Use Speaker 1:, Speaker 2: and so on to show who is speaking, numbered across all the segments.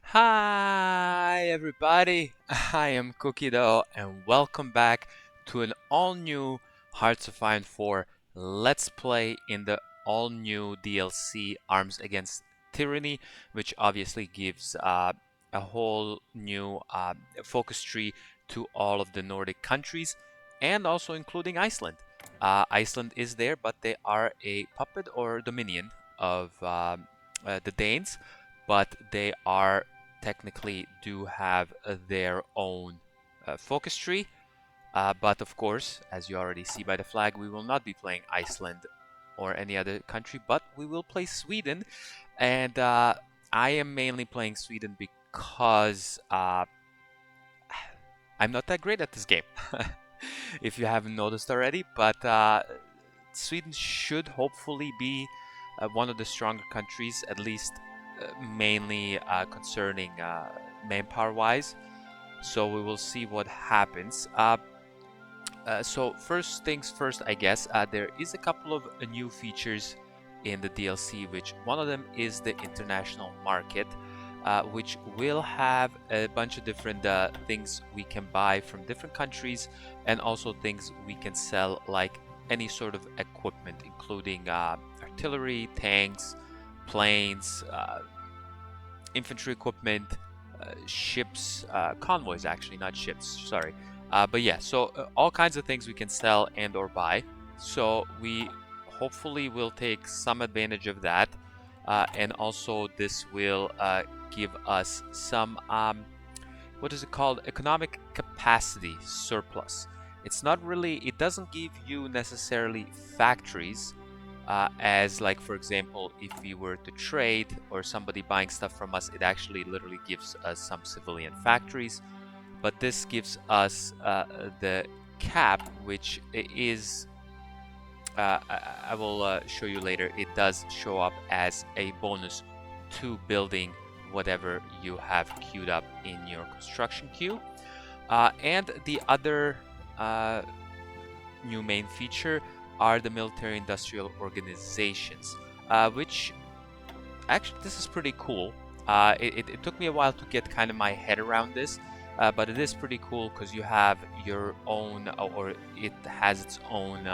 Speaker 1: Hi everybody, I am Cookie Dough and welcome back to an all-new Hearts of Iron 4 Let's Play in the all-new DLC Arms Against Tyranny, which obviously gives a whole new focus tree to all of the Nordic countries and also including Iceland. Iceland is there, but they are a puppet or dominion of the Danes, but they are technically do have their own focus tree. But of course, as you already see by the flag, we will not be playing Iceland or any other country, but we will play Sweden. And I am mainly playing Sweden because I'm not that great at this game, if you haven't noticed already. But Sweden should hopefully be one of the stronger countries, at least mainly concerning manpower wise. So we will see what happens. So first things first, I guess, there is a couple of new features in the DLC, which one of them is the international market, which will have a bunch of different things we can buy from different countries, and also things we can sell, like any sort of equipment, including artillery, tanks, planes, infantry equipment, ships, convoys actually, not ships, sorry. But yeah, so all kinds of things we can sell and or buy. So we hopefully will take some advantage of that. And also this will give us some, what is it called? Economic capacity surplus. It's not really, it doesn't give you necessarily factories, as like, for example, if we were to trade or somebody buying stuff from us, it actually literally gives us some civilian factories. But this gives us the cap, which is, I will show you later, it does show up as a bonus to building whatever you have queued up in your construction queue. And the other new main feature are the military industrial organizations, which actually this is pretty cool. It took me a while to get kind of my head around this, but it is pretty cool because you have your own, or it has its own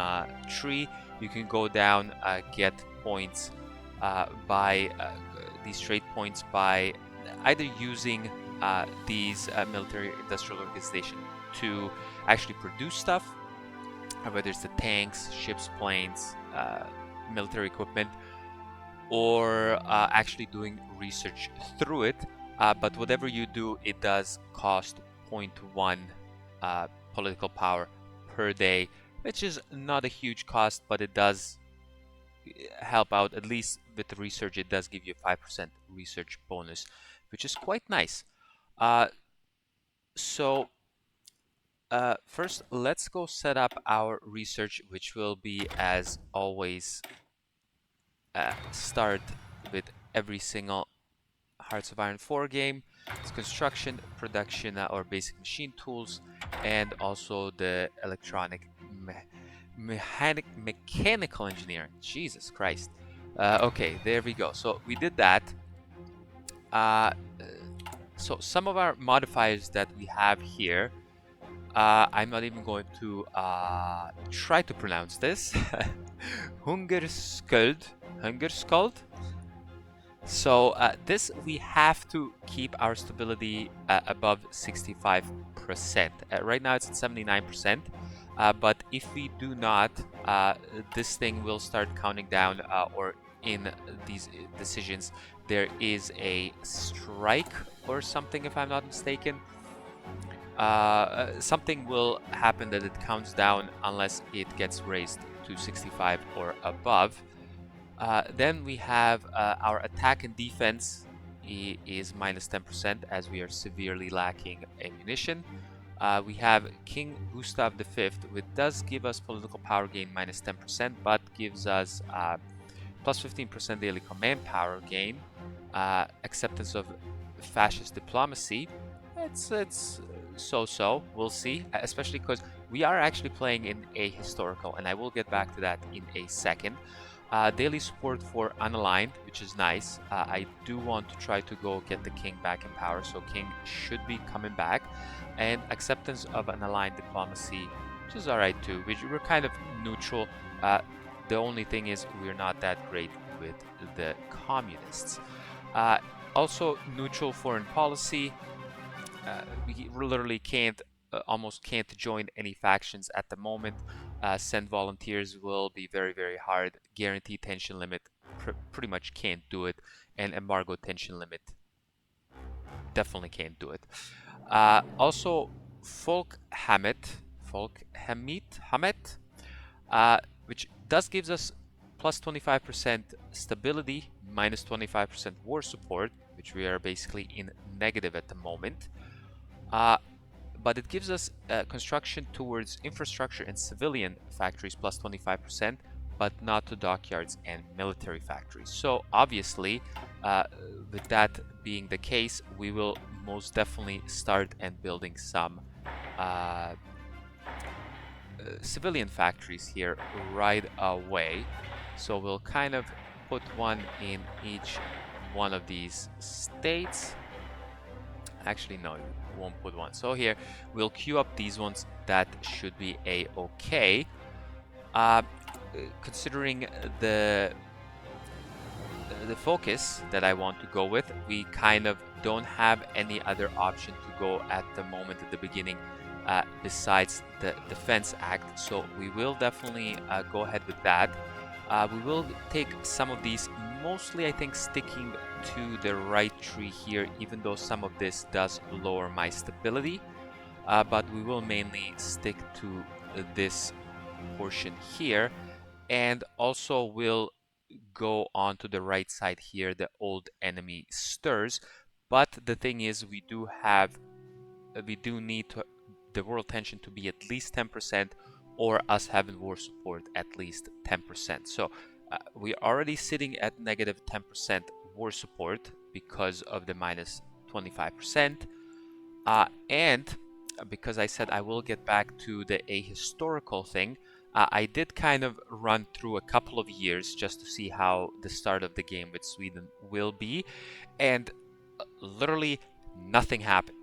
Speaker 1: tree. You can go down, get points by these trade points by either using these military industrial organization to actually produce stuff, whether it's the tanks, ships, planes, military equipment, or actually doing research through it. But whatever you do, it does cost 0.1 political power per day, which is not a huge cost, but it does help out. At least with the research, it does give you a 5% research bonus, which is quite nice. So first, let's go set up our research, which will be, as always, start with every single Hearts of Iron 4 game. It's construction, production, or basic machine tools, and also the electronic mechanical engineering. Jesus Christ. Okay, there we go. So we did that. So some of our modifiers that we have here, I'm not even going to try to pronounce this. Hungerskuld. Hungerskuld. So this, we have to keep our stability above 65%. Right now it's at 79%, but if we do not, this thing will start counting down, or in these decisions there is a strike or something, if I'm not mistaken. Something will happen that it counts down unless it gets raised to 65 or above. Then we have our attack and defense is minus 10%, as we are severely lacking ammunition. We have King Gustav V, which does give us political power gain minus 10%, but gives us plus 15% daily command power gain, acceptance of fascist diplomacy. It's so-so, we'll see, especially because we are actually playing in a historical, and I will get back to that in a second. Daily support for unaligned, which is nice. I do want to try to go get the king back in power, so king should be coming back. And acceptance of an aligned diplomacy, which is alright too. We're kind of neutral. The only thing is we're not that great with the communists. Also, neutral foreign policy. We literally can't, almost can't join any factions at the moment. Send volunteers will be very, very hard. Guarantee tension limit, pretty much can't do it. And embargo tension limit, definitely can't do it. Also, Hamet, which does gives us plus 25% stability, minus 25% war support, which we are basically in negative at the moment. But it gives us construction towards infrastructure and civilian factories plus 25%, but not to dockyards and military factories. So obviously, with that being the case, we will most definitely start and building some civilian factories here right away. So we'll kind of put one in each one of these states. Actually, no, we won't put one. So here, we'll queue up these ones. That should be a-okay. Considering the focus that I want to go with, we kind of don't have any other option to go at the moment at the beginning besides the Defense Act. So we will definitely go ahead with that. We will take some of these, mostly I think sticking to the right tree here, even though some of this does lower my stability, but we will mainly stick to this portion here, and also will go on to the right side here, the old enemy stirs. But the thing is, we do need the world tension to be at least 10%, or us having war support at least 10%. So we're already sitting at negative 10% war support because of the minus 25%. And because I said I will get back to the ahistorical thing, I did kind of run through a couple of years just to see how the start of the game with Sweden will be. And literally nothing happened.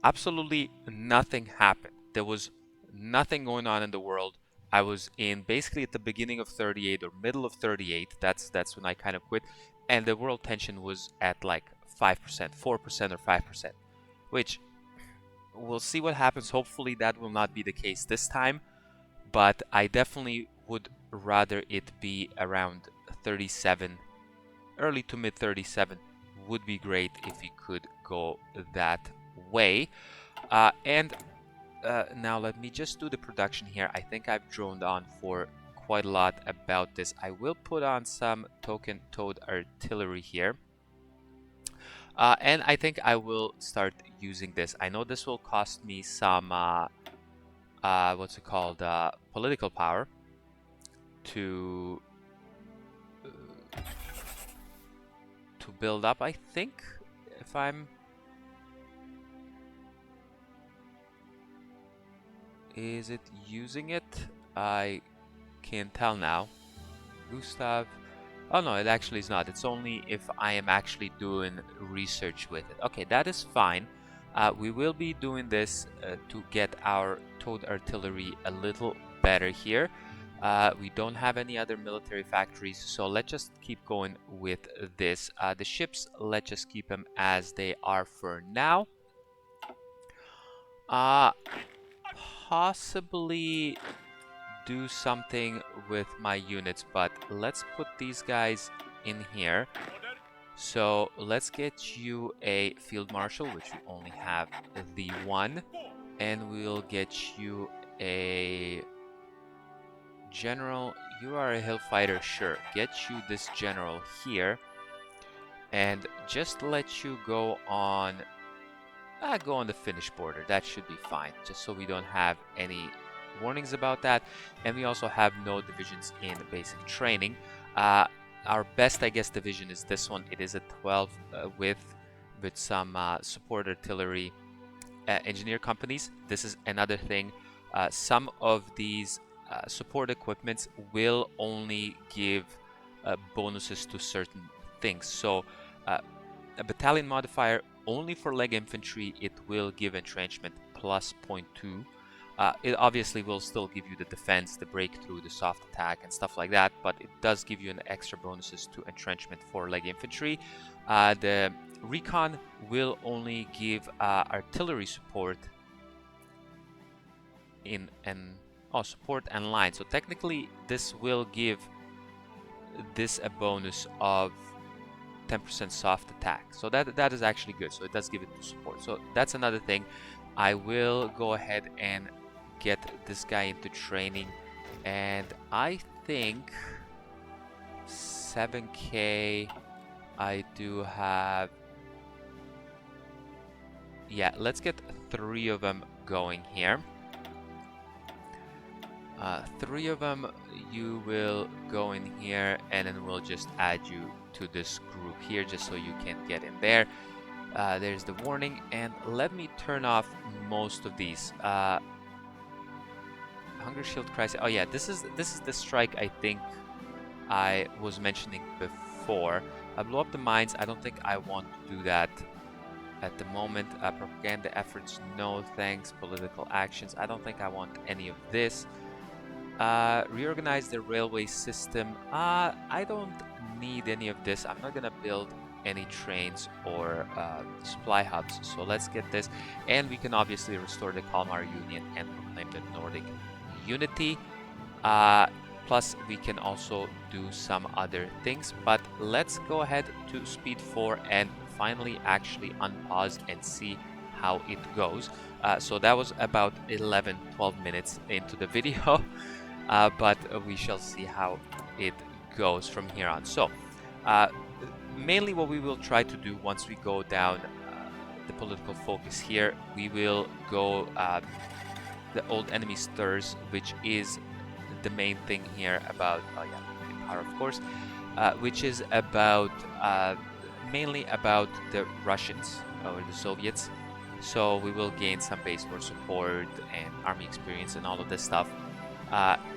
Speaker 1: Absolutely nothing happened. There was nothing going on in the world. I was in basically at the beginning of 38 or middle of 38. That's when I kind of quit. And the world tension was at like 5%, 4% or 5%, which we'll see what happens. Hopefully that will not be the case this time, but I definitely would rather it be around 37, early to mid 37 would be great if we could go that way. Now let me just do the production here. I think I've droned on for quite a lot about this. I will put on some token towed artillery here. And I think I will start using this. I know this will cost me some, what's it called, political power to build up, I think, if I'm... Is it using it? I can't tell now. Gustav. Oh no, it actually is not. It's only if I am actually doing research with it. Okay, that is fine. We will be doing this to get our towed artillery a little better here. We don't have any other military factories, so let's just keep going with this. The ships, let's just keep them as they are for now. Possibly do something with my units, but let's put these guys in here. So let's get you a field marshal, which we only have the one, and we'll get you a general. You are a hill fighter, sure. Get you this general here, and just let you go on the Finnish border. That should be fine, just so we don't have any warnings about that. And we also have no divisions in basic training. Our best, I guess, division is this one. It is a 12 with some support artillery engineer companies. This is another thing. Some of these support equipments will only give bonuses to certain things. So a battalion modifier only for leg infantry, it will give entrenchment plus 0.2. It obviously will still give you the defense, the breakthrough, the soft attack, and stuff like that, but it does give you an extra bonuses to entrenchment for leg infantry. The recon will only give artillery support support and line. So technically, this will give this a bonus of 10% soft attack. So that is actually good. So it does give it to support. So that's another thing. I will go ahead and get this guy into training, and I think 7k I do have. Yeah, let's get 3 of them going here. 3 of them, you will go in here, and then we'll just add you to this group here just so you can get in there. There's the warning, and let me turn off most of these. Hunger Shield Crisis. Oh yeah, this is the strike I think I was mentioning before. I blow up the mines. I don't think I want to do that at the moment. Propaganda efforts, no thanks. Political actions, I don't think I want any of this. Reorganize the railway system. I don't need any of this. I'm not gonna build any trains or supply hubs, so let's get this. And we can obviously restore the Kalmar Union and proclaim the Nordic Unity. Plus we can also do some other things, but let's go ahead to speed 4 and finally actually unpause and see how it goes. So that was about 11-12 minutes into the video. But we shall see how it goes from here on. So mainly what we will try to do once we go down the political focus here, we will go the old enemy stirs, which is the main thing here about power, of course, which is about mainly about the Russians or the Soviets. So we will gain some base force support and army experience and all of this stuff.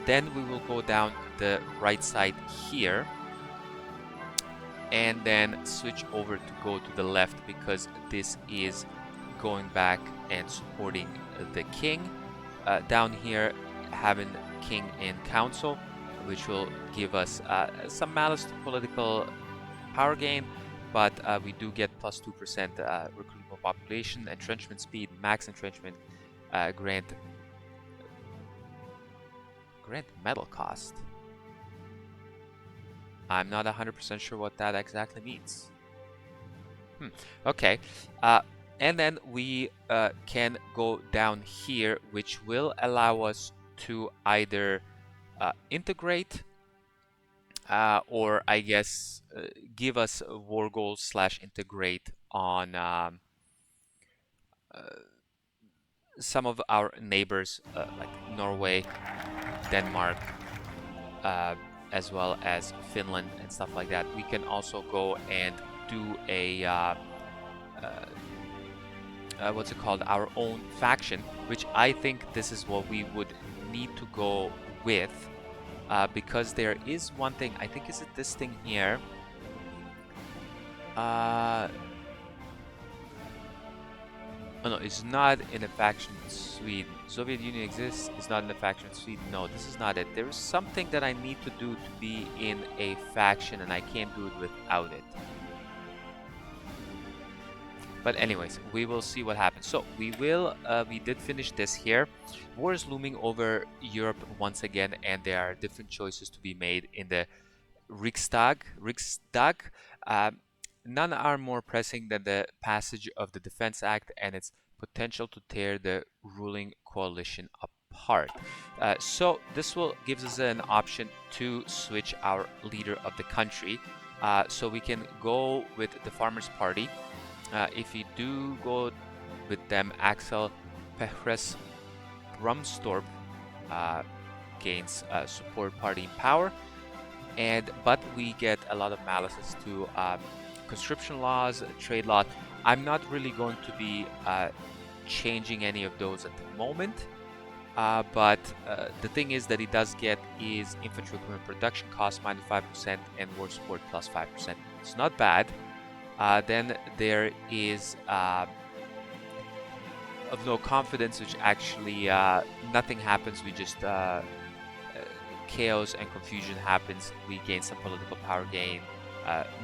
Speaker 1: Then we will go down the right side here and then switch over to go to the left, because this is going back and supporting the king. Down here having king in council, which will give us some malice to political power gain, but we do get plus 2% recruitable population, entrenchment speed, max entrenchment, grant metal cost. I'm not 100% sure what that exactly means. Okay, and then we can go down here, which will allow us to either integrate or I guess give us war goals / integrate on some of our neighbors like Norway, Denmark, as well as Finland and stuff like that. We can also go and do a what's it called, our own faction, which I think this is what we would need to go with, because there is one thing, I think, is it this thing here? Oh no, it's not in a faction in Sweden. Soviet Union exists, it's not in a faction in Sweden. No, this is not it. There is something that I need to do to be in a faction, and I can't do it without it. But anyways, we will see what happens. So we did finish this here. War is looming over Europe once again, and there are different choices to be made in the Riksdag. None are more pressing than the passage of the Defense Act and its potential to tear the ruling coalition apart. So this gives us an option to switch our leader of the country. So we can go with the Farmers' Party. If you do go with them, Axel Pehres Brumstorp gains support party in power, but we get a lot of malices to conscription laws, trade law. I'm not really going to be changing any of those at the moment. but the thing is that he does get is infantry equipment production cost -5% and war support +5%. It's not bad. Then there is of no confidence, which actually nothing happens. We just chaos and confusion happens. We gain some political power gain,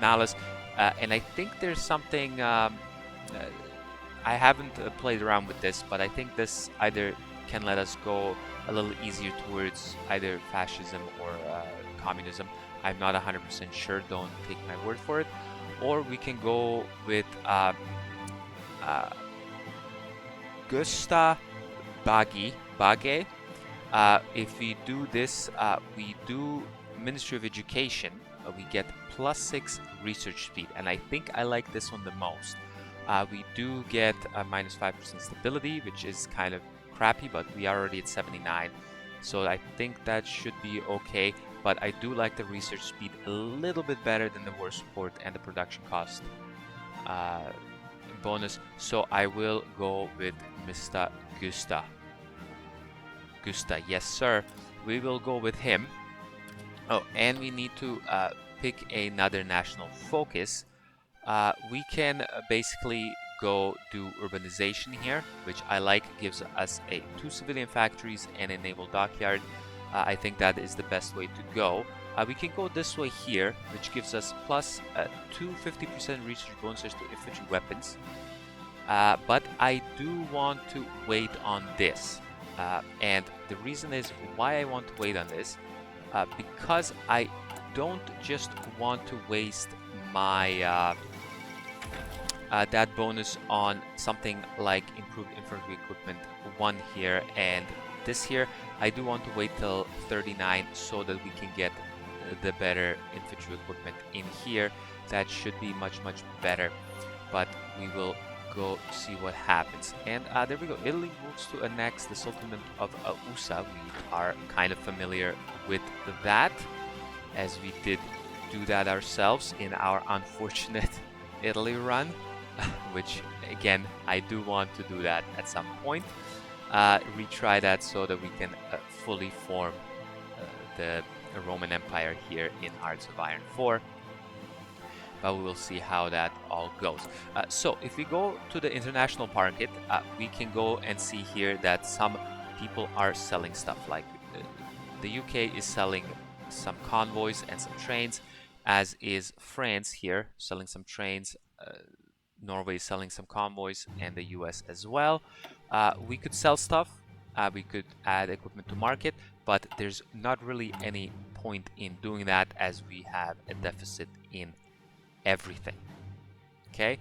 Speaker 1: malice, and I think there's something. I haven't played around with this, but I think this either can let us go a little easier towards either fascism or communism. I'm not 100% sure. Don't take my word for it. Or we can go with Gusta Bage. If we do this, we do Ministry of Education. We get +6 research speed, and I think I like this one the most. We do get -5% stability, which is kind of crappy, but we are already at 79, so I think that should be okay. But I do like the research speed a little bit better than the war support and the production cost bonus, so I will go with Mr. Gusta. Yes sir, we will go with him. Oh, and we need to pick another national focus. We can basically go do urbanization here, which I like. Gives us 2 civilian factories and a naval dockyard. I think that is the best way to go. We can go this way here, which gives us plus 250% research bonuses to infantry weapons. But I do want to wait on this. And the reason is why I want to wait on this, because I don't just want to waste my that bonus on something like improved infantry equipment 1 here and this here. I do want to wait till 39 so that we can get the better infantry equipment in here. That should be much better, but we will go see what happens. And there we go. Italy moves to annex the Sultanate of USA. We are kind of familiar with that, as we did do that ourselves in our unfortunate Italy run, which again I do want to do that at some point. Retry that so that we can fully form the Roman Empire here in Hearts of Iron 4. But we will see how that all goes. So if we go to the international market, we can go and see here that some people are selling stuff. Like the UK is selling some convoys and some trains, as is France here selling some trains. Norway is selling some convoys, and the US as well. We could sell stuff, we could add equipment to market, but there's not really any point in doing that as we have a deficit in everything. Okay,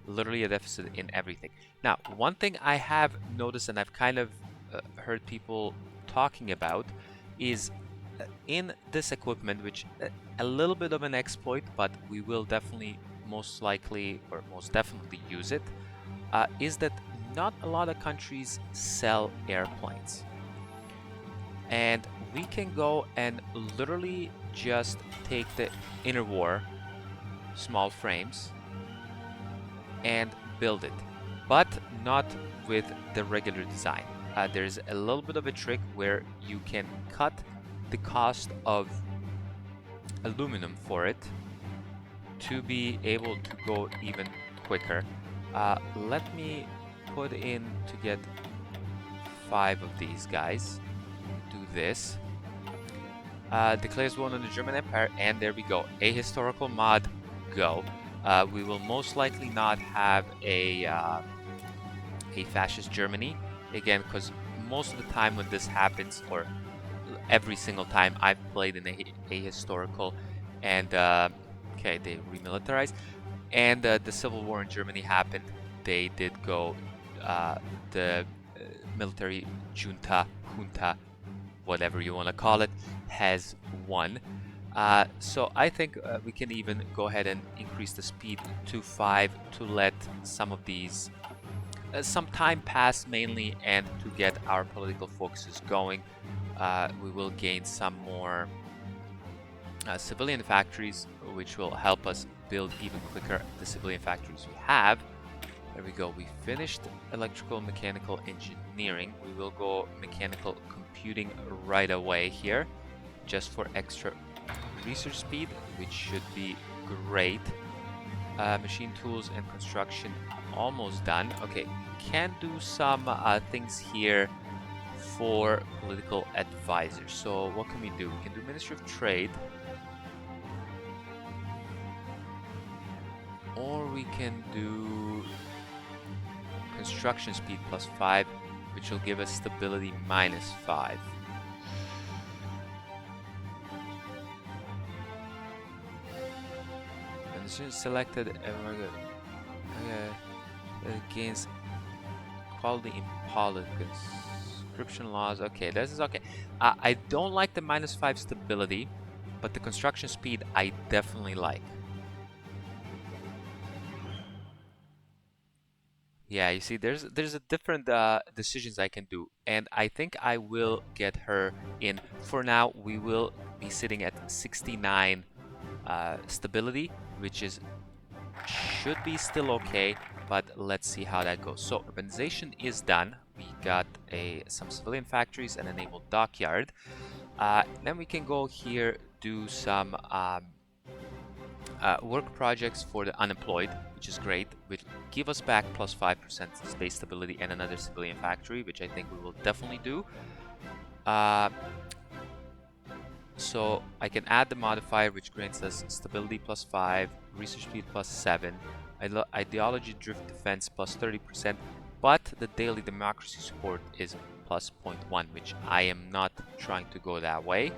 Speaker 1: literally a deficit in everything. Now, one thing I have noticed, and I've kind of heard people talking about, is in this equipment, which a little bit of an exploit, but we will definitely most likely or most definitely use it, is that not a lot of countries sell airplanes. And we can go and literally just take the inner war small frames and build it, but not with the regular design. There's a little bit of a trick where you can cut the cost of aluminum for it to be able to go even quicker. Let me put in to get 5 of these guys. Do this. Declares war on the German Empire, and there we go. A historical mod, go. We will most likely not have a fascist Germany again, because most of the time when this happens, or every single time I've played in a historical, and okay, they remilitarized, and the civil war in Germany happened. They did go, the military junta, whatever you want to call it, has won. So I think we can even go ahead and increase the speed to 5 to let some of these some time pass mainly, and to get our political focuses going. We will gain some more civilian factories, which will help us build even quicker the civilian factories we have. There we go. We finished electrical and mechanical engineering. We will go mechanical computing right away here, just for extra research speed, which should be great. Machine tools and construction almost done. Okay, can do some things here for political advisors. So what can we do? We can do Ministry of Trade, or we can do construction speed +5, which will give us stability -5. And as soon as selected, gains quality in politics. Conscription laws. Okay, this is okay. I don't like the -5 stability, but the construction speed I definitely like. Yeah, you see, there's a different decisions I can do, and I think I will get her in. For now, we will be sitting at 69 stability, which should be still okay, but let's see how that goes. So urbanization is done. We got some civilian factories and a naval dockyard. Then we can go here, do some work projects for the unemployed, which is great, which give us back +5% space stability and another civilian factory, which I think we will definitely do. So I can add the modifier, which grants us stability +5, research speed +7, ideology drift defense +30%, but the daily democracy support is +0.1, which I am not trying to go that way.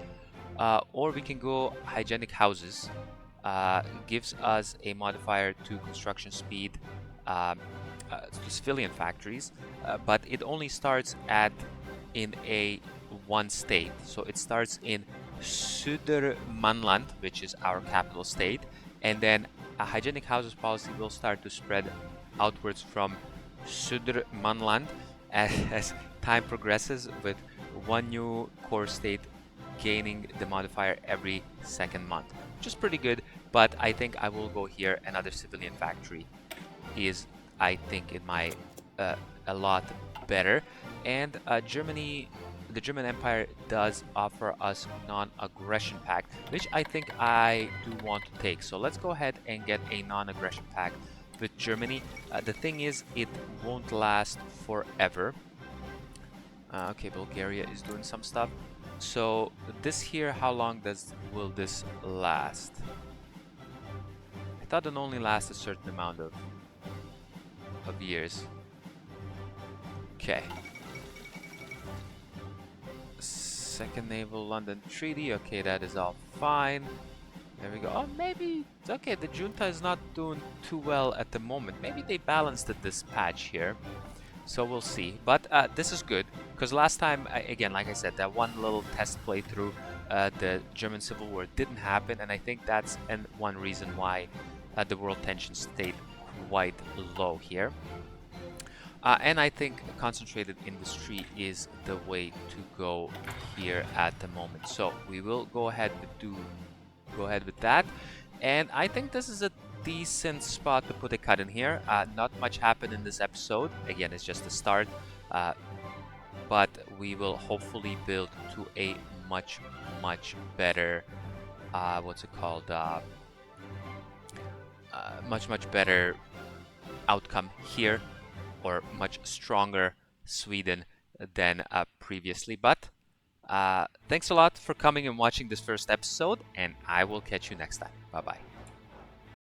Speaker 1: Or we can go hygienic houses. Gives us a modifier to construction speed to civilian factories, but it only starts in a one state. So it starts in Södermanland, which is our capital state, and then a hygienic houses policy will start to spread outwards from Södermanland as time progresses, with one new core state gaining the modifier every second month, which is pretty good. But I think I will go here. Another civilian factory is, I think, in my a lot better. And Germany, the German Empire does offer us non-aggression pact, which I think I do want to take. So let's go ahead and get a non-aggression pact with Germany. The thing is, it won't last forever. Okay, Bulgaria is doing some stuff. So this here, how long will this last? I thought it only lasts a certain amount of years. Okay. Second Naval London Treaty. Okay, that is all fine. There we go. Oh, maybe okay. The junta is not doing too well at the moment. Maybe they balanced it this patch here. So we'll see, but this is good, because last time, again, like I said, that one little test playthrough, the German Civil War didn't happen, and I think that's one reason why the world tension stayed quite low here. And I think concentrated industry is the way to go here at the moment. So we will go ahead with that, and I think this is a decent spot to put a cut in here. Not much happened in this episode. Again, it's just the start, but we will hopefully build to a much better what's it called, much better outcome here, or much stronger Sweden than previously. But thanks a lot for coming and watching this first episode, and I will catch you next time. Bye bye.